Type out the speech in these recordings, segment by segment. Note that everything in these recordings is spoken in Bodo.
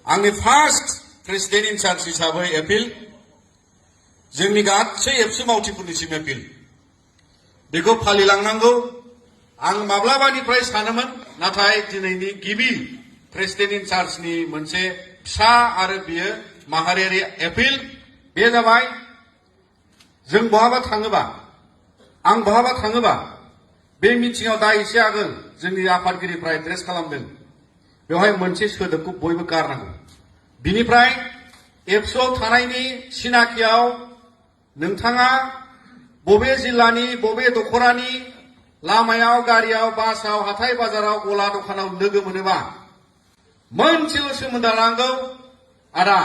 आंनि फार्स्ट प्रेसिडेन्ट इनचार्ज हिसाबै एपिल जोंनि गासै एबसु मावथिफोरनिसिम एपिल बेखौ फालिलांनांगौ आं माब्लाबानिफ्राय सानोमोन नाथाय दिनैनि गिबि प्रेसिडेन्ट इनचार्जनि मोनसे फिसा आरो बियो माहारियारि एपिल बे जाबाय जों बहाबा थाङोबा आं बहाबा थाङोबा बे मिटिंआव दा एसे आगोल जोंनि आफादगिरिफ्रा एड्रेस खालामदों बेवहाय मोनसे सोदोबखौ बयबो गारनांगौ बिनिफ्राय एबसुआव थानायनि सिनाखियाव नोंथाङा बबे जिल्लानि बबे दखरानि लामायाव गारियाव बासाव हाथाय बाजाराव गला दखानाव लोगो मोनोबा मोनसेल' सोमोन्दो लानांगौ आदा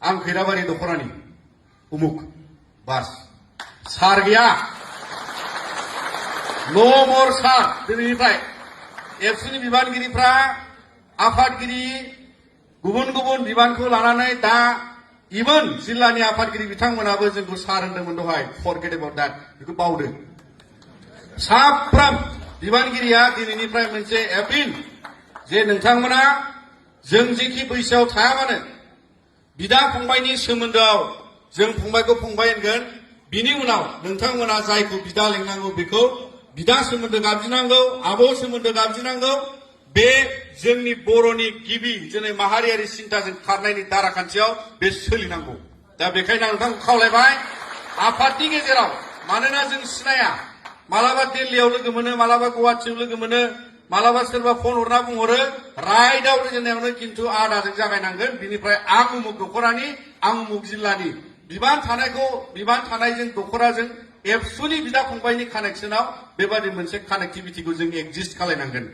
आं खैराबारि दखरानि उमुक बास सार गैया नो मर सार दिनैनिफ्राय एबसुनि बिबानगिरिफ्रा आफादगिरि गुबुन गुबुन बिबानखौ लानानै दा इभेन जिल्लानि आफादगिरि बिथांमोनाबो जोंखौ सार होनदोंमोन दहाय फरगेट एबाउट दैट बेखौ बावदो साफ्रोम बिबानगिरिया दिनैनिफ्राय मोनसे एपिल जे नोंथांमोना जों जेखि बैसोआव थाया मानो बिदा फंबायनि सोमोन्दोआव जों फंबायखौ फंबाय होनगोन बिनि उनाव नोंथांमोना जायखौ बिदा लेंनांगौ बेखौ बिदा सोमोन्दो गाबज्रिनांगौ आब' सोमोन्दो गाबज्रिनांगौ बे जोंनि बर'नि गिबि दिनै माहारियारि सिन्ताजों खारनायनि दाराखान्थियाव बे सोलिनांगौ दा बेखायनो आं नोंथांखौ खावलायबाय आफादनि गेजेराव मानोना जों सिनाया मालाबा दिल्लीयाव लोगो मोनो मालाबा गुवाहाटीयाव लोगो मोनो मालाबा सोरबा फन हरना बुंहरो राइटआव रिजोननायावनो खिन्थु आदाजों जागायनांगोन बिनिफ्राय आं उमुक दखरानि आं उमुक जिल्लानि बिबान थानायजों दखराजों एबसुनि बिदा फंबायनि कानेक्सनाव बेबादि मोनसे कानेक्टिभिटिखौ जों एक्जिस्ट खालायनांगोन